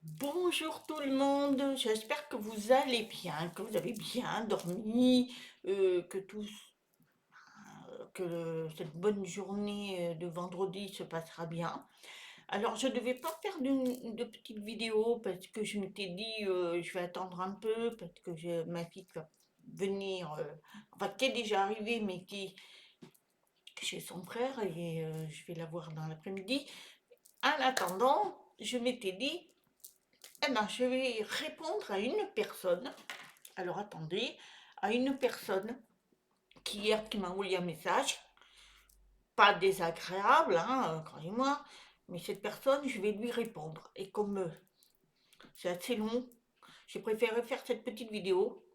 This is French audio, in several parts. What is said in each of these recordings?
Bonjour tout le monde, j'espère que vous allez bien, que vous avez bien dormi, que cette bonne journée de vendredi se passera bien. Alors je ne devais pas faire de petite vidéo parce que je m'étais dit je vais attendre un peu parce que ma fille va venir, enfin qui est déjà arrivée mais qui est chez son frère et je vais la voir dans l'après-midi. En attendant, je m'étais dit eh ben, je vais répondre à une personne. Alors attendez, à une personne qui m'a envoyé un message, pas désagréable, hein, croyez-moi, mais cette personne, je vais lui répondre. Et comme c'est assez long, j'ai préféré faire cette petite vidéo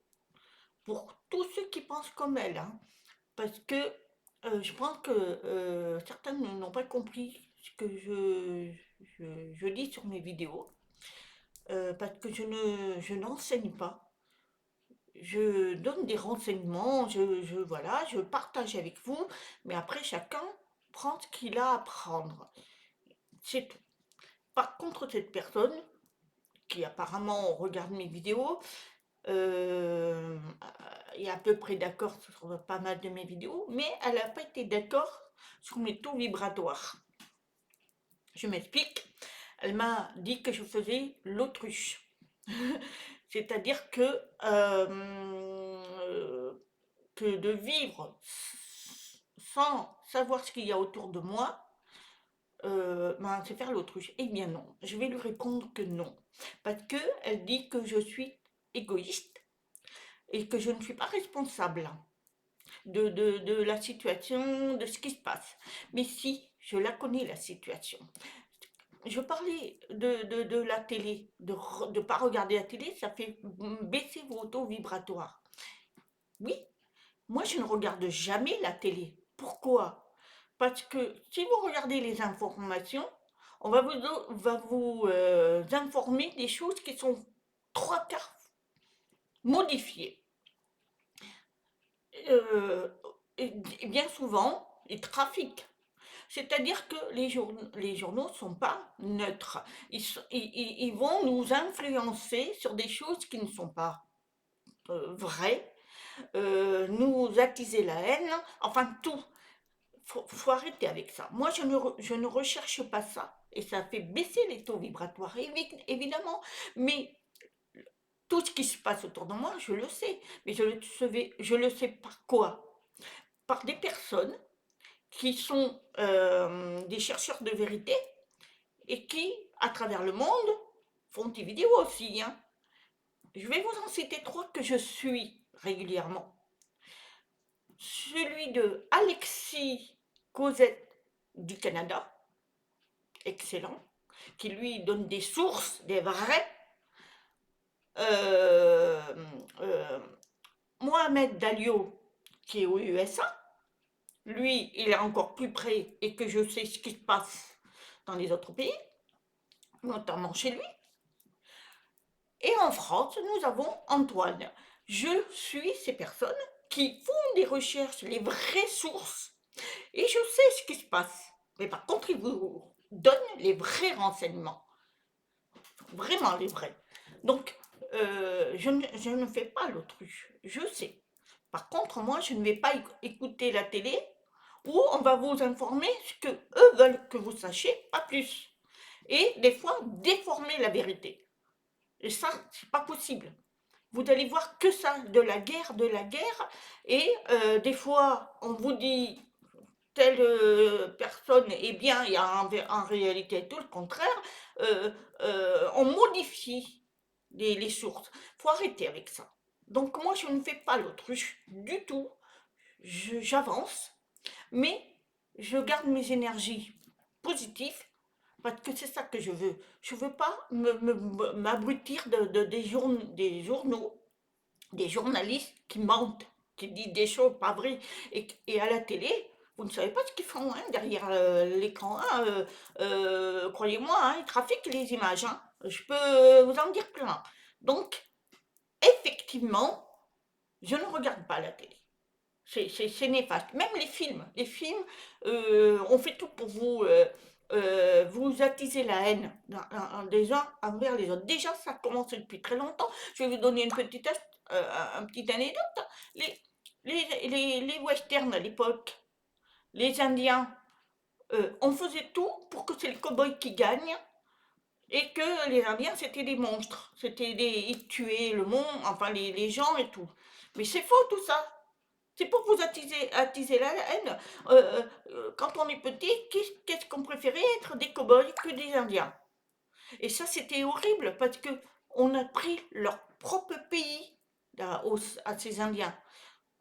pour tous ceux qui pensent comme elle, hein, parce que je pense que certains n'ont pas compris ce que je dis sur mes vidéos, parce que je n'enseigne pas. Je donne des renseignements, voilà, je partage avec vous, mais après chacun prend ce qu'il a à prendre. C'est tout. Par contre, cette personne, qui apparemment regarde mes vidéos, euh, est à peu près d'accord sur pas mal de mes vidéos, mais elle n'a pas été d'accord sur mes taux vibratoires. Je m'explique. Elle m'a dit que je faisais l'autruche. C'est-à-dire que de vivre sans savoir ce qu'il y a autour de moi, ben, c'est faire l'autruche. Eh bien non, je vais lui répondre que non. Parce qu'elle dit que je suis égoïste et que je ne suis pas responsable de la situation, de ce qui se passe. Mais si, je la connais la situation. Je parlais de la télé, de ne pas regarder la télé, ça fait baisser vos taux vibratoires. Oui, moi, je ne regarde jamais la télé. Pourquoi? Parce que si vous regardez les informations, on va vous informer des choses qui sont trois quarts modifiées. Euh, et bien souvent, ils trafiquent. C'est-à-dire que les journaux ne sont pas neutres. Ils vont nous influencer sur des choses qui ne sont pas vraies, nous attiser la haine, enfin tout. Faut arrêter avec ça. Moi, je ne recherche pas ça. Et ça fait baisser les taux vibratoires, évidemment. Mais tout ce qui se passe autour de moi, je le sais. Mais je le sais par quoi? Par des personnes qui sont des chercheurs de vérité et qui, à travers le monde, font des vidéos aussi, hein. Je vais vous en citer trois que je suis régulièrement. Celui de Alexis Cosette du Canada, excellent, qui lui donne des sources, des vrais. Euh, euh, Mohamed Dalio, qui est aux USA, lui, il est encore plus près et que je sais ce qui se passe dans les autres pays, notamment chez lui. Et en France, nous avons Antoine. Je suis ces personnes qui font des recherches, les vraies sources, et je sais ce qui se passe. Mais par contre, ils vous donnent les vrais renseignements. Vraiment les vrais. Donc, je ne fais pas l'autruche, je sais. Par contre, moi, je ne vais pas écouter la télé où on va vous informer ce que eux veulent que vous sachiez, pas plus. Et des fois, déformer la vérité. Et ça, c'est pas possible. Vous allez voir que ça, de la guerre, et des fois, on vous dit telle personne est bien, il y a en réalité tout le contraire, on modifie les sources. Faut arrêter avec ça. Donc moi, je ne fais pas l'autruche du tout. J'avance, mais je garde mes énergies positives parce que c'est ça que je veux. Je veux pas m'abrutir des journaux, des journalistes qui mentent, qui disent des choses pas vraies. Et à la télé, vous ne savez pas ce qu'ils font hein, derrière l'écran. Hein, croyez-moi, hein, ils trafiquent les images. Hein. Je peux vous en dire plein. Donc, effectivement, je ne regarde pas la télé. C'est néfaste. Même les films. Les films, on fait tout pour vous. vous attisez la haine des uns envers les autres. Déjà, ça commence depuis très longtemps. Je vais vous donner une un petite anecdote. Les, les westerns à l'époque, les Indiens, on faisait tout pour que c'est le cow-boy qui gagne et que les Indiens, c'était des monstres. Ils tuaient le monde, enfin les gens et tout. Mais c'est faux tout ça. C'est pour vous attiser la haine. Quand on est petit, qu'est-ce qu'on préférait être des cow-boys que des Indiens? Et ça, c'était horrible parce que on a pris leur propre pays à ces Indiens.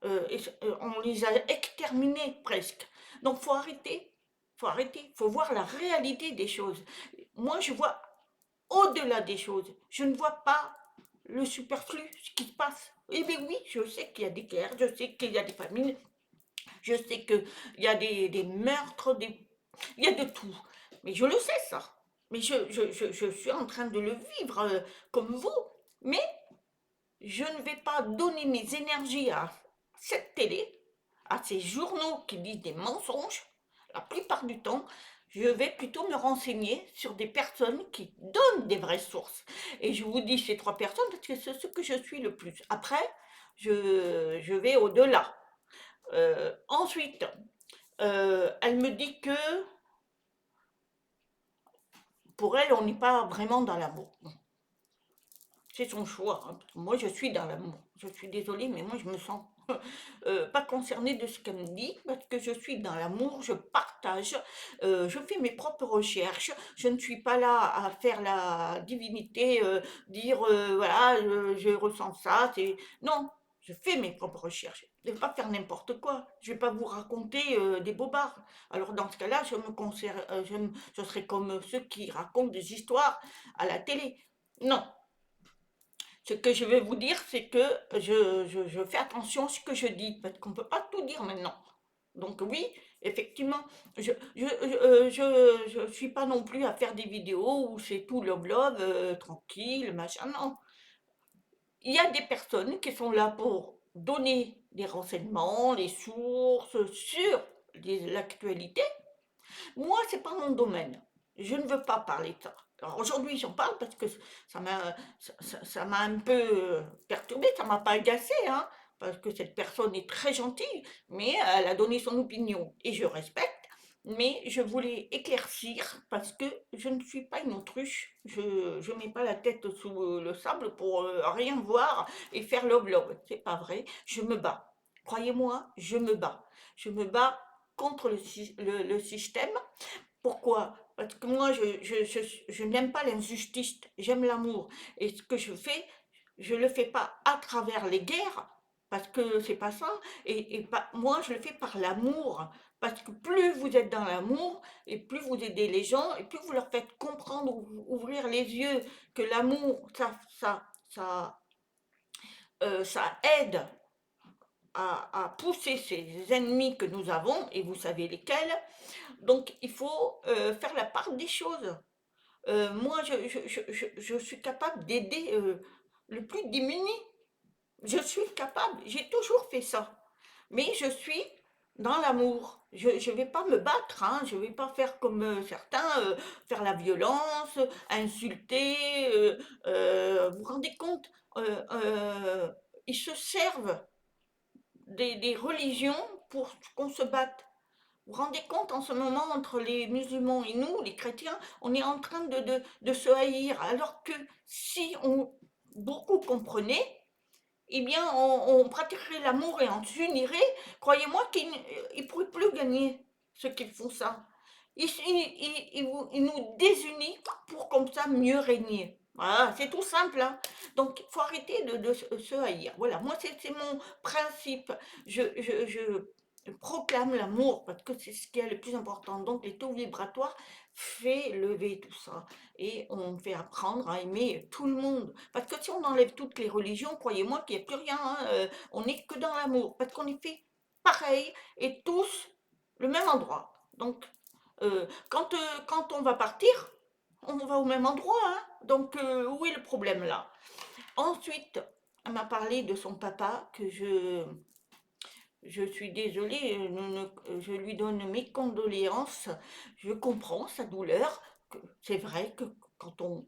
On les a exterminés presque. Donc, faut arrêter, faut voir la réalité des choses. Moi, je vois au-delà des choses. Je ne vois pas le superflu, ce qui se passe. Eh bien oui, je sais qu'il y a des guerres, je sais qu'il y a des famines, je sais qu'il y a des meurtres, il y a de tout. Mais je le sais, ça. Mais je suis en train de le vivre comme vous. Mais je ne vais pas donner mes énergies à cette télé, à ces journaux qui disent des mensonges. La plupart du temps, je vais plutôt me renseigner sur des personnes qui donnent des vraies sources. Et je vous dis ces trois personnes parce que c'est ce que je suis le plus. Après, je vais au-delà. Ensuite, elle me dit que pour elle, on n'est pas vraiment dans l'amour. Bon, c'est son choix, hein. Moi, je suis dans l'amour. Je suis désolée, mais moi, je me sens pas concernée de ce qu'elle me dit, parce que je suis dans l'amour, je partage, je fais mes propres recherches. Je ne suis pas là à faire la divinité, dire voilà, je ressens ça. Non, je fais mes propres recherches. Je ne vais pas faire n'importe quoi. Je ne vais pas vous raconter des bobards. Alors, dans ce cas-là, je serai comme ceux qui racontent des histoires à la télé. Non, ce que je vais vous dire, c'est que je fais attention à ce que je dis, parce qu'on ne peut pas tout dire maintenant. Donc oui, effectivement, je suis pas non plus à faire des vidéos où c'est tout love, tranquille, machin, non. Il y a des personnes qui sont là pour donner des renseignements, les sources sur l'actualité. Moi, c'est pas mon domaine. Je ne veux pas parler de ça. Alors aujourd'hui, j'en parle parce que ça m'a un peu perturbée, ça m'a pas agacée, hein, parce que cette personne est très gentille, mais elle a donné son opinion et je respecte. Mais je voulais éclaircir parce que je ne suis pas une autruche. Je ne mets pas la tête sous le sable pour rien voir et faire love. C'est pas vrai. Je me bats. Croyez-moi, je me bats. Je me bats contre le système. Pourquoi? Parce que moi, je n'aime pas l'injustice, j'aime l'amour. Et ce que je fais, je le fais pas à travers les guerres, parce que c'est pas ça. Moi, je le fais par l'amour. Parce que plus vous êtes dans l'amour, et plus vous aidez les gens, et plus vous leur faites comprendre, ouvrir les yeux, que l'amour, ça aide à pousser ces ennemis que nous avons, et vous savez lesquels. Donc, il faut faire la part des choses. Moi, je suis capable d'aider le plus démuni. Je suis capable, j'ai toujours fait ça. Mais je suis dans l'amour. Je ne vais pas me battre, hein, je ne vais pas faire comme certains, faire la violence, insulter. Vous vous rendez compte, ils se servent des religions pour qu'on se batte. Vous vous rendez compte en ce moment entre les musulmans et nous, les chrétiens, on est en train de se haïr, alors que si beaucoup comprenaient, eh bien on pratiquerait l'amour et on s'unirait. Croyez-moi qu'ils ne pourraient plus gagner ceux qui font ça. Ils nous désunissent pour comme ça mieux régner. Voilà, c'est tout simple, hein. Donc, il faut arrêter de se haïr. Voilà, moi, c'est mon principe. Je proclame l'amour parce que c'est ce qui est le plus important. Donc, les taux vibratoires fait lever tout ça. Et on fait apprendre à aimer tout le monde. Parce que si on enlève toutes les religions, croyez-moi qu'il n'y a plus rien, hein, on n'est que dans l'amour. Parce qu'on est fait pareil et tous le même endroit. Donc, quand on va partir, on va au même endroit, hein. Donc, où est le problème là? Ensuite, elle m'a parlé de son papa Je suis désolée, je lui donne mes condoléances. Je comprends sa douleur. C'est vrai que quand on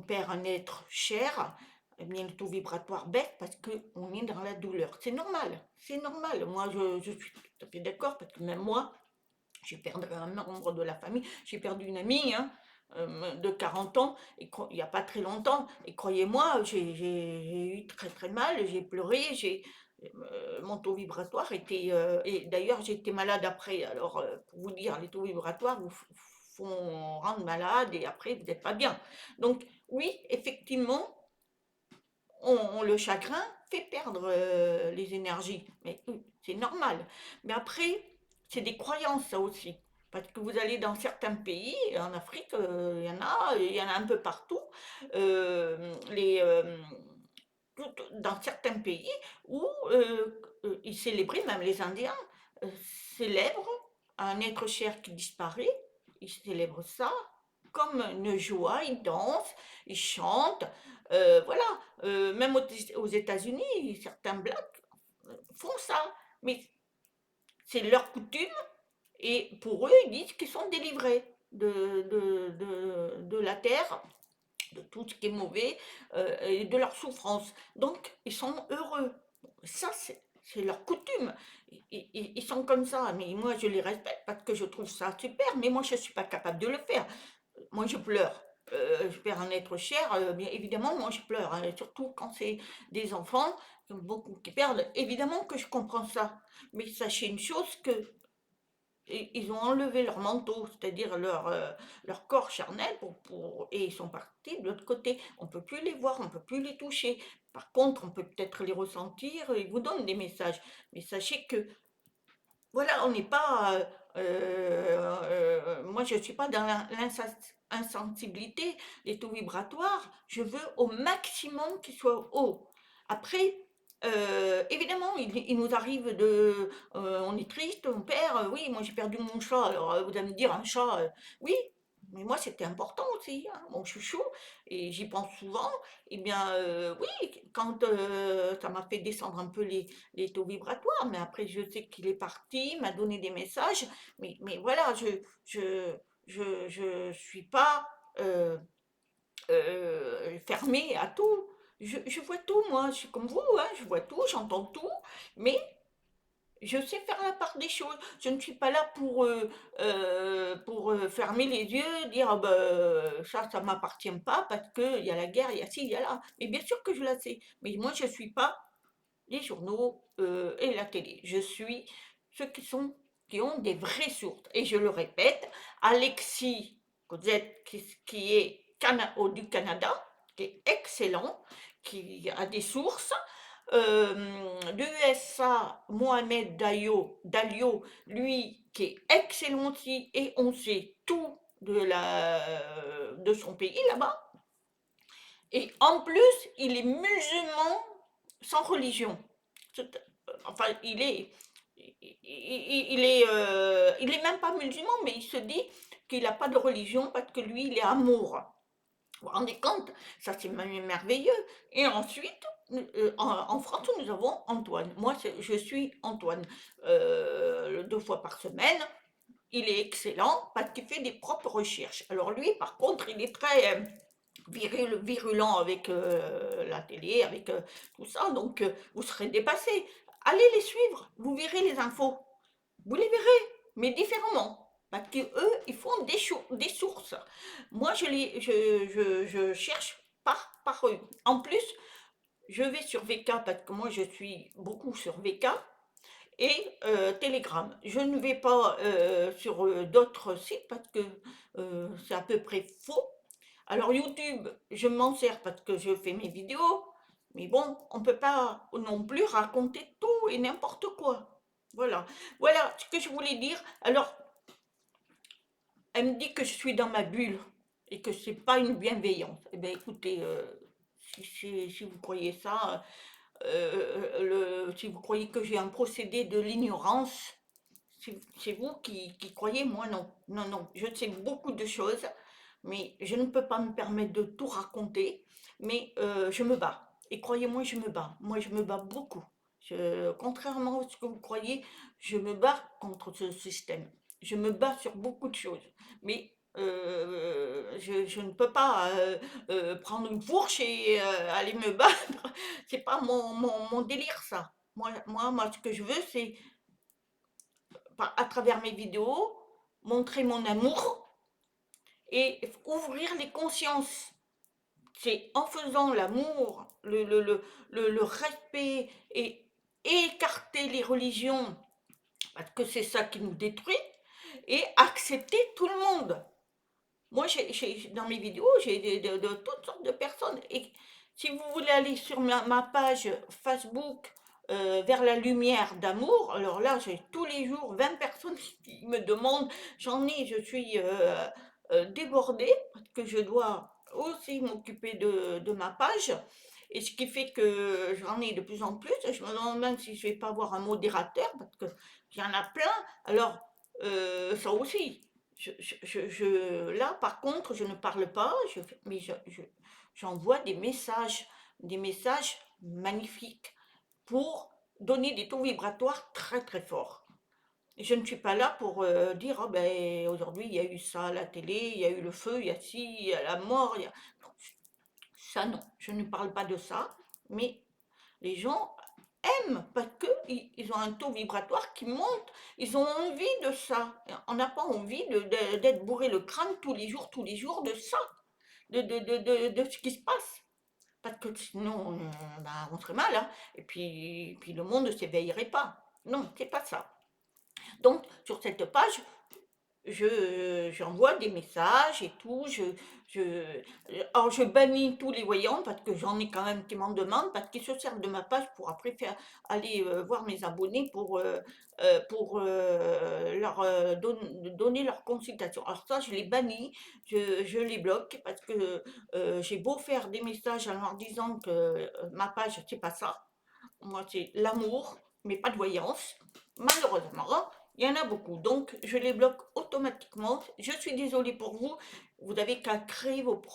perd un être cher, eh bien, le taux vibratoire baisse parce qu'on est dans la douleur. C'est normal, c'est normal. Moi, je suis tout à fait d'accord parce que même moi, j'ai perdu un membre de la famille. J'ai perdu une amie, hein, de 40 ans, il n'y a pas très longtemps. Et croyez-moi, j'ai eu très très mal, j'ai pleuré, mon taux vibratoire était... et d'ailleurs, j'ai été malade après. Alors, pour vous dire, les taux vibratoires vous font rendre malade et après, vous n'êtes pas bien. Donc, oui, effectivement, le chagrin fait perdre les énergies. Mais c'est normal. Mais après, c'est des croyances, ça aussi. Parce que vous allez dans certains pays, en Afrique, il y en a un peu partout, les, dans certains pays où ils célébraient, même les Indiens euh, célèbrent un être cher qui disparaît, ils célèbrent ça comme une joie, ils dansent, ils chantent, voilà. Même aux États-Unis, certains blacks font ça, mais c'est leur coutume et pour eux, ils disent qu'ils sont délivrés de la terre, de tout ce qui est mauvais et de leur souffrance. Donc, ils sont heureux. Ça, c'est leur coutume. Ils sont comme ça, mais moi, je les respecte parce que je trouve ça super, mais moi, je ne suis pas capable de le faire. Moi, je pleure. Je perds un être cher, bien évidemment, moi je pleure, hein, surtout quand c'est des enfants, beaucoup qui perdent. Évidemment que je comprends ça, mais sachez une chose que ils ont enlevé leur manteau, c'est-à-dire leur corps charnel, et ils sont partis de l'autre côté. On ne peut plus les voir, on ne peut plus les toucher. Par contre, on peut peut-être les ressentir, ils vous donnent des messages. Mais sachez que, voilà, on n'est pas... moi, je ne suis pas dans l'insensibilité, les taux vibratoires. Je veux au maximum qu'ils soient hauts. Après, évidemment, il nous arrive on est triste, on perd. Oui, moi j'ai perdu mon chat. Alors vous allez me dire, un chat, oui, mais moi c'était important aussi, hein, mon chouchou, et j'y pense souvent. Eh bien, oui, quand ça m'a fait descendre un peu les taux vibratoires, mais après je sais qu'il est parti, m'a donné des messages, mais voilà, je suis pas fermée à tout. Je vois tout, moi, je suis comme vous, hein, je vois tout, j'entends tout, mais je sais faire la part des choses. Je ne suis pas là pour fermer les yeux, dire ah ben, ça m'appartient pas parce qu'il y a la guerre, il y a ci, il y a là. Mais bien sûr que je la sais. Mais moi, je ne suis pas les journaux et la télé. Je suis ceux qui ont des vraies sources. Et je le répète, Alexis Cozette, qui est du Canada, qui est excellent, qui a des sources. De USA, Mohamed Dalio, lui, qui est excellent aussi, et on sait tout de son pays là-bas. Et en plus, il est musulman sans religion. Enfin, il est même pas musulman, mais il se dit qu'il n'a pas de religion parce que lui, il est amour. Vous vous rendez compte? Ça, c'est merveilleux. Et ensuite, en France, nous avons Antoine. Moi, je suis Antoine. 2 fois par semaine. Il est excellent parce qu'il fait des propres recherches. Alors lui, par contre, il est très virulent avec la télé, avec tout ça. Donc, vous serez dépassé. Allez les suivre. Vous verrez les infos. Vous les verrez, mais différemment. Parce qu'eux, ils font des sources. Moi, je cherche par eux. En plus, je vais sur VK parce que moi, je suis beaucoup sur VK et Telegram. Je ne vais pas sur d'autres sites parce que c'est à peu près faux. Alors YouTube, je m'en sers parce que je fais mes vidéos, mais bon, on ne peut pas non plus raconter tout et n'importe quoi. Voilà, voilà ce que je voulais dire. Alors, elle me dit que je suis dans ma bulle et que c'est pas une bienveillance. Eh bien, écoutez, si vous croyez ça, si vous croyez que j'ai un procédé de l'ignorance, c'est vous qui croyez, moi non. Non, non, je sais beaucoup de choses, mais je ne peux pas me permettre de tout raconter, mais je me bats. Et croyez-moi, je me bats. Moi, je me bats beaucoup. Contrairement à ce que vous croyez, je me bats contre ce système. Je me bats sur beaucoup de choses. Mais je ne peux pas prendre une fourche et aller me battre. C'est pas mon délire, ça. Moi, ce que je veux, c'est, à travers mes vidéos, montrer mon amour et ouvrir les consciences. C'est en faisant l'amour, le respect et écarter les religions, parce que c'est ça qui nous détruit, et accepter tout le monde. Moi, dans mes vidéos, j'ai de toutes sortes de personnes. Et si vous voulez aller sur ma page Facebook, vers la lumière d'amour, alors là, j'ai tous les jours 20 personnes qui me demandent. Je suis débordée parce que je dois aussi m'occuper de ma page. Et ce qui fait que j'en ai de plus en plus. Je me demande même si je vais pas avoir un modérateur parce que il y en a plein. Alors, ça aussi. Là, par contre, je ne parle pas, mais j'envoie des messages magnifiques pour donner des taux vibratoires très très forts. Et je ne suis pas là pour dire, oh ben, aujourd'hui il y a eu ça à la télé, il y a eu le feu, il y a ci, il y a la mort, Non, ça non, je ne parle pas de ça, mais les gens aiment parce qu'ils ont un taux vibratoire qui monte, ils ont envie de ça. On n'a pas envie d'être bourré le crâne tous les jours de ça, de ce qui se passe. Parce que sinon, ben, on serait mal, hein. Et puis le monde ne s'éveillerait pas. Non, c'est pas ça. Donc, sur cette page, j'envoie des messages et tout. Je, alors, je bannis tous les voyants parce que j'en ai quand même qui m'en demandent, parce qu'ils se servent de ma page pour après aller voir mes abonnés pour leur donner leur consultation. Alors, ça, je les bannis, je les bloque parce que j'ai beau faire des messages en leur disant que ma page, c'est pas ça. Moi, c'est l'amour, mais pas de voyance. Malheureusement, il y en a beaucoup. Donc, je les bloque automatiquement. Je suis désolée pour vous. Vous n'avez qu'à créer votre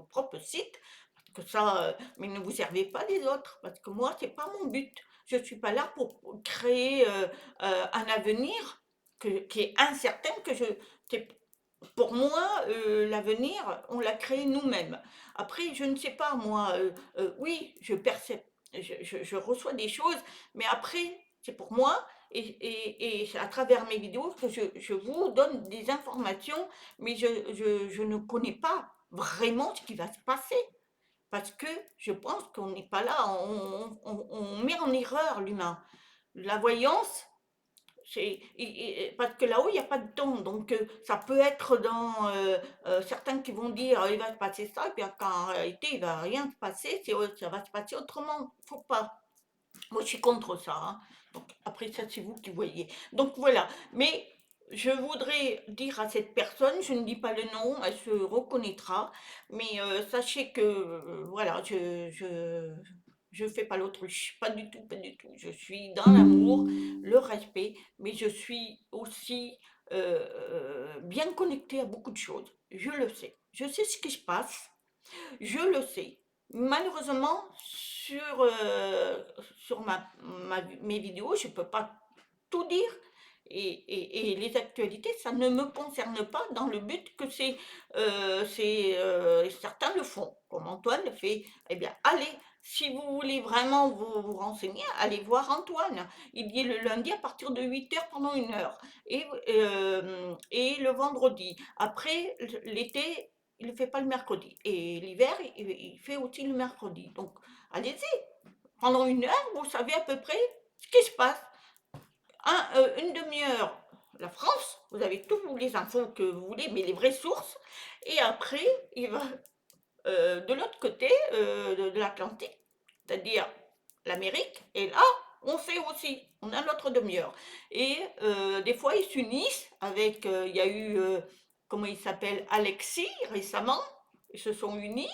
propre site. Parce que ça, mais ne vous servez pas des autres. Parce que moi, c'est pas mon but. Je ne suis pas là pour créer un avenir qui est incertain. Pour moi, l'avenir, on l'a créé nous-mêmes. Après, je ne sais pas, moi, oui, je reçois des choses, mais après, c'est pour moi, et c'est à travers mes vidéos que je vous donne des informations, mais je ne connais pas vraiment ce qui va se passer, parce que je pense qu'on n'est pas là, on met en erreur l'humain. La voyance, parce que là-haut, il n'y a pas de temps. Donc, ça peut être dans certains qui vont dire il va se passer ça, et puis qu'en réalité, il ne va rien se passer, ça va se passer autrement. Faut pas. Moi, je suis contre ça, hein. Donc, après, ça, c'est vous qui voyez. Donc, voilà. Mais je voudrais dire à cette personne, je ne dis pas le nom, elle se reconnaîtra, mais sachez que, voilà, je fais pas l'autruche, pas du tout, pas du tout. Je suis dans l'amour, le respect, mais je suis aussi bien connectée à beaucoup de choses. Je le sais. Je sais ce qui se passe. Je le sais. Malheureusement, sur mes vidéos, je ne peux pas tout dire. Et les actualités, ça ne me concerne pas dans le but que certains le font, comme Antoine le fait. Eh bien, allez, si vous voulez vraiment vous renseigner, allez voir Antoine. Il y est le lundi à partir de 8 heures pendant 1 heure. Et le vendredi. Après, l'été, il ne fait pas le mercredi. Et l'hiver, il fait aussi le mercredi. Donc, allez-y. Pendant 1 heure, vous savez à peu près ce qui se passe. Une demi-heure, la France, vous avez toutes les infos que vous voulez, mais les vraies sources. Et après, il va de l'autre côté de l'Atlantique, c'est-à-dire l'Amérique. Et là, on sait aussi, on a notre demi-heure. Et des fois, ils s'unissent avec, il y a eu, comment il s'appelle, Alexis récemment, ils se sont unis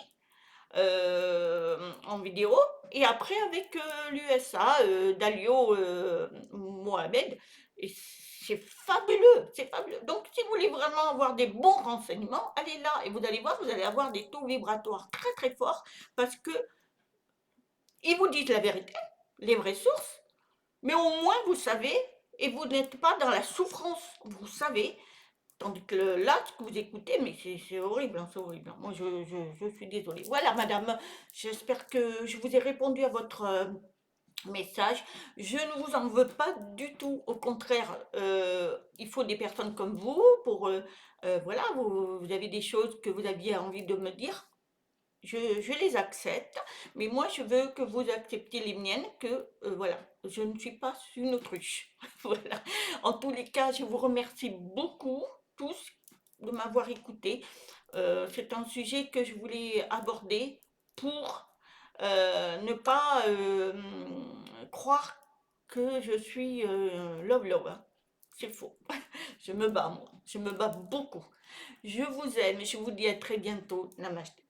en vidéo, et après avec l'USA, Dalio Mohamed, et c'est fabuleux, c'est fabuleux. Donc, si vous voulez vraiment avoir des bons renseignements, allez là, et vous allez voir, vous allez avoir des taux vibratoires très très forts, parce que ils vous disent la vérité, les vraies sources, mais au moins vous savez, et vous n'êtes pas dans la souffrance, vous savez. Tandis que là, ce que vous écoutez, mais c'est horrible, hein, c'est horrible, hein. Moi, je suis désolée. Voilà, madame, j'espère que je vous ai répondu à votre message. Je ne vous en veux pas du tout. Au contraire, il faut des personnes comme vous pour... voilà, vous avez des choses que vous aviez envie de me dire. Je les accepte, mais moi je veux que vous acceptiez les miennes, que voilà, je ne suis pas une autruche. Voilà. En tous les cas, je vous remercie beaucoup tous de m'avoir écouté. C'est un sujet que je voulais aborder pour ne pas croire que je suis love love, hein. C'est faux. Je me bats, moi. Je me bats beaucoup. Je vous aime et je vous dis à très bientôt. Namaste.